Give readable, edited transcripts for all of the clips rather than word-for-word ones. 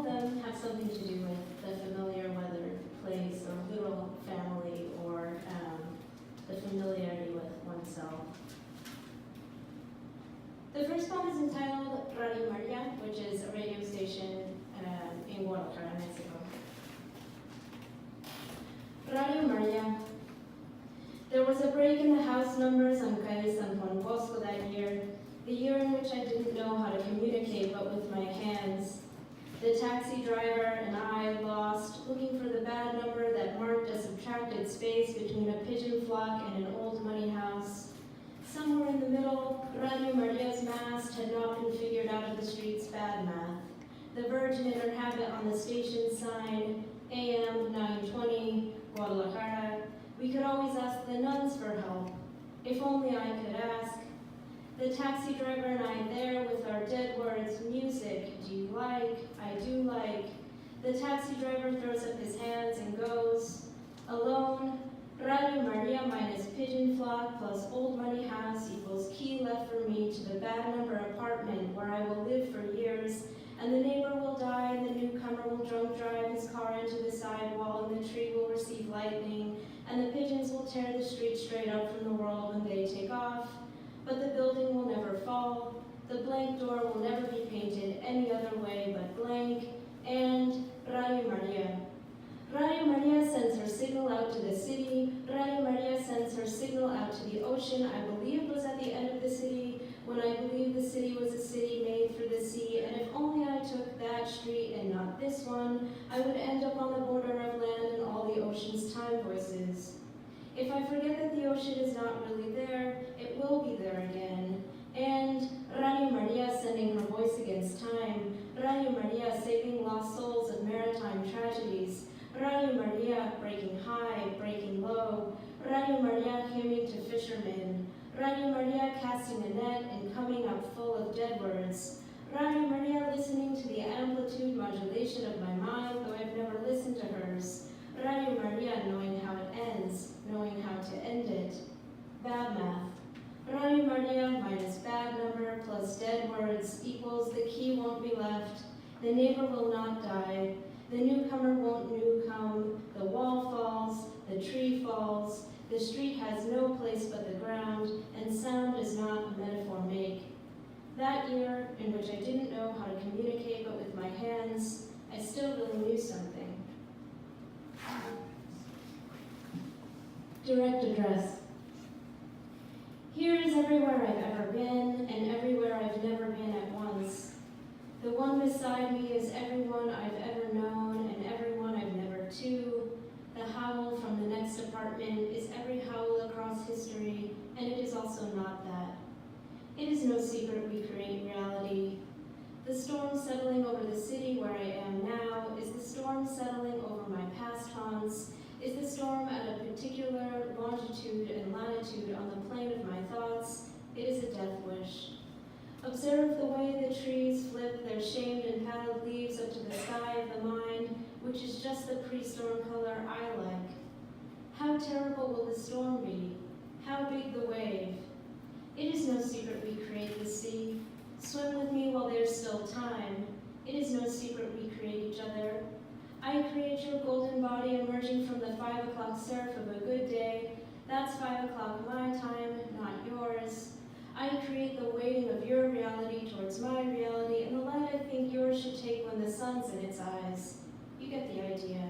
of them have something to do with the familiar, whether place or literal family or the familiarity with oneself. The first poem is entitled Radio Maria, which is a radio station in Guadalajara, Mexico. Radio Maria. There was a break in the house numbers on Calle San Juan Bosco that year, the year in which I didn't know how to communicate but with my hands. The taxi driver and I lost, looking for the bad number that marked a subtracted space between a pigeon flock and an old money house. Somewhere in the middle, Radio Maria's mast had not been figured out of the street's bad math. The Virgin in her habit on the station sign, AM 920, Guadalajara. We could always ask the nuns for help. If only I could ask. The taxi driver and I there with our dead words, music, do you like, I do like. The taxi driver throws up his hands and goes, alone, Radio Maria minus pigeon flock plus old money house equals key left for me to the bad number apartment where I will live for years, and the neighbor will die and the newcomer will drunk drive his car into the sidewall and the tree will receive lightning and the pigeons will tear the street straight up from the world when they take off. But the building will never fall, the blank door will never be painted any other way but blank, and Radio Maria. Radio Maria sends her signal out to the city, Radio Maria sends her signal out to the ocean. I believe it was at the end of the city, when I believed the city was a city made for the sea, and if only I took that street and not this one, I would end up on the border of land and all the ocean's time voices. If I forget that the ocean is not really there, it will be there again. And Radio Maria sending her voice against time. Radio Maria saving lost souls of maritime tragedies. Radio Maria breaking high, breaking low. Radio Maria hymning to fishermen. Radio Maria casting a net and coming up full of dead words. Radio Maria listening to the amplitude modulation of my mind, though I've never listened to hers. Radio Maria knowing how it ends, knowing how to end it. Bad math. Radio Maria minus bad number plus dead words equals the key won't be left, the neighbor will not die, the newcomer won't new come, the wall falls, the tree falls, the street has no place but the ground, and sound does not a metaphor make. That year, in which I didn't know how to communicate but with my hands, I still really knew something. Direct address. Here is everywhere I've ever been, and everywhere I've never been at once. The one beside me is everyone I've ever known, and everyone I've never to. The howl from the next apartment is every howl across history, and it is also not that. It is no secret we create reality. The storm settling over the city where I am now is the storm settling over my past haunts, is the storm at a particular longitude and latitude on the plane of my thoughts. It is a death wish. Observe the way the trees flip their shamed and paddled leaves up to the sky of the mind, which is just the pre-storm color I like. How terrible will the storm be? How big the wave? It is no secret we create the sea. Swim with me while there's still time. It is no secret we create each other. I create your golden body emerging from the 5 o'clock surf of a good day. That's 5 o'clock my time, not yours. I create the weighting of your reality towards my reality and the light I think yours should take when the sun's in its eyes. You get the idea.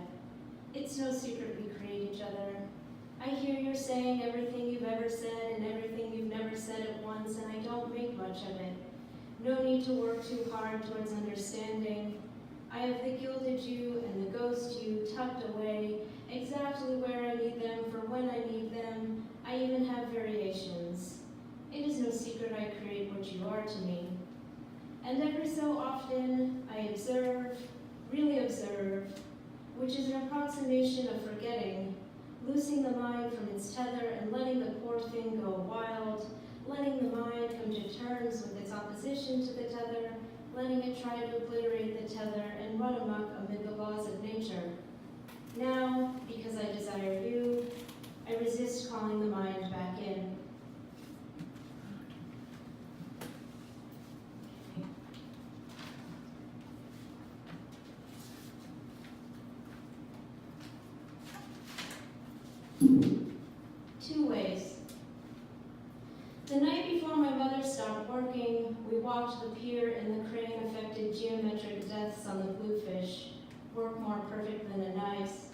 It's no secret we create each other. I hear you're saying everything you've ever said and everything you've never said at once, and I don't make much of it. No need to work too hard towards understanding. I have the gilded you and the ghost you tucked away, exactly where I need them for when I need them. I even have variations. It is no secret I create what you are to me. And every so often, I observe, really observe, which is an approximation of forgetting, loosing the mind from its tether and letting the poor thing go wild, letting the mind come to terms with its opposition to the tether, letting it try to obliterate the tether and run amok amid the laws of nature. Now, because I desire you, I resist calling the mind back in. watch the pier and the crane-affected geometric deaths on the bluefish work more perfect than the knives.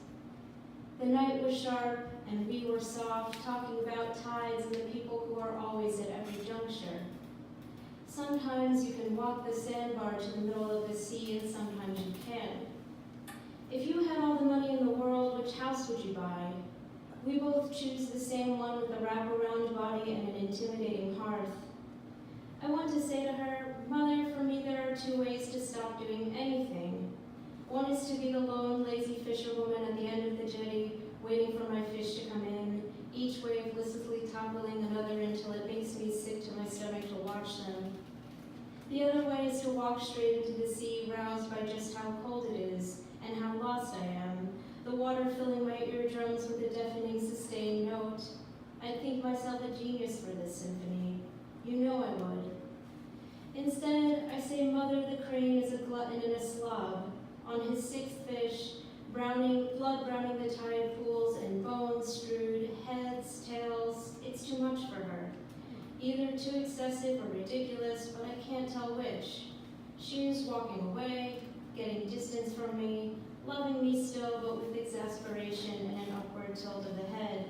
The night was sharp, and we were soft, talking about tides and the people who are always at every juncture. Sometimes you can walk the sandbar to the middle of the sea, and sometimes you can't. If you had all the money in the world, which house would you buy? We both choose the same one with a wraparound body and an intimidating hearth. I want to say to her, Mother, for me there are two ways to stop doing anything. One is to be the lone, lazy fisherwoman at the end of the jetty, waiting for my fish to come in, each wave listlessly toppling another until it makes me sick to my stomach to watch them. The other way is to walk straight into the sea, roused by just how cold it is and how lost I am, the water filling my eardrums with a deafening sustained note. I'd think myself a genius for this symphony. You know I would. Instead, I say Mother the crane is a glutton and a slob. On his sixth fish, blood browning the tide pools and bones strewed, heads, tails, it's too much for her. Either too excessive or ridiculous, but I can't tell which. She is walking away, getting distance from me, loving me still, but with exasperation and an upward tilt of the head.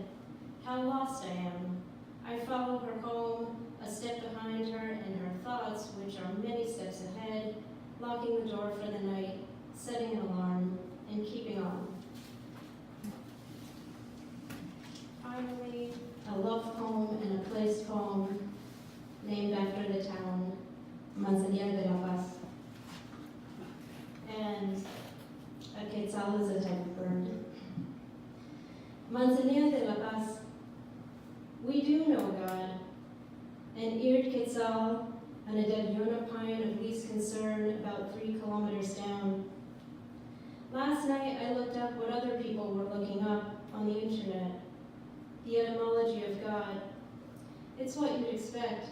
How lost I am. I follow her home, a step behind her, and her thoughts, which are many steps ahead, locking the door for the night, setting an alarm, and keeping on. Finally, a love poem and a place poem named after the town, Manzanilla de la Paz. And a quetzal is a type of bird. Manzanilla de la Paz. We do know God. An eared quetzal and a dead yona pine of least concern about 3 kilometers down. Last night I looked up what other people were looking up on the internet. The etymology of God. It's what you'd expect.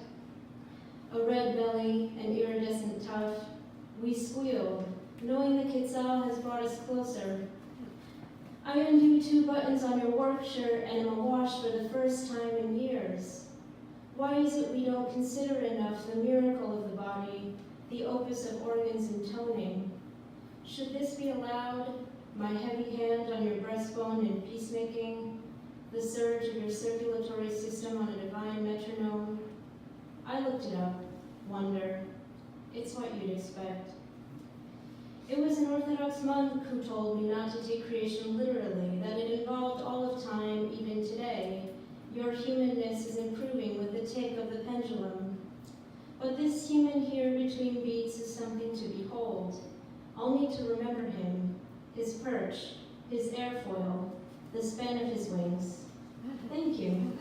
A red belly, an iridescent tuft. We squealed, knowing the quetzal has brought us closer. I undo 2 buttons on your work shirt and am awash for the first time in years. Why is it we don't consider enough the miracle of the body, the opus of organs and toning? Should this be allowed, my heavy hand on your breastbone in peacemaking, the surge of your circulatory system on a divine metronome? I looked it up, wonder. It's what you'd expect. It was an Orthodox monk who told me not to take creation literally, that it involved all of time, even today. Your humanness is improving with the tick of the pendulum. But this human here between beats is something to behold. I'll need to remember him, his perch, his airfoil, the span of his wings. Thank you.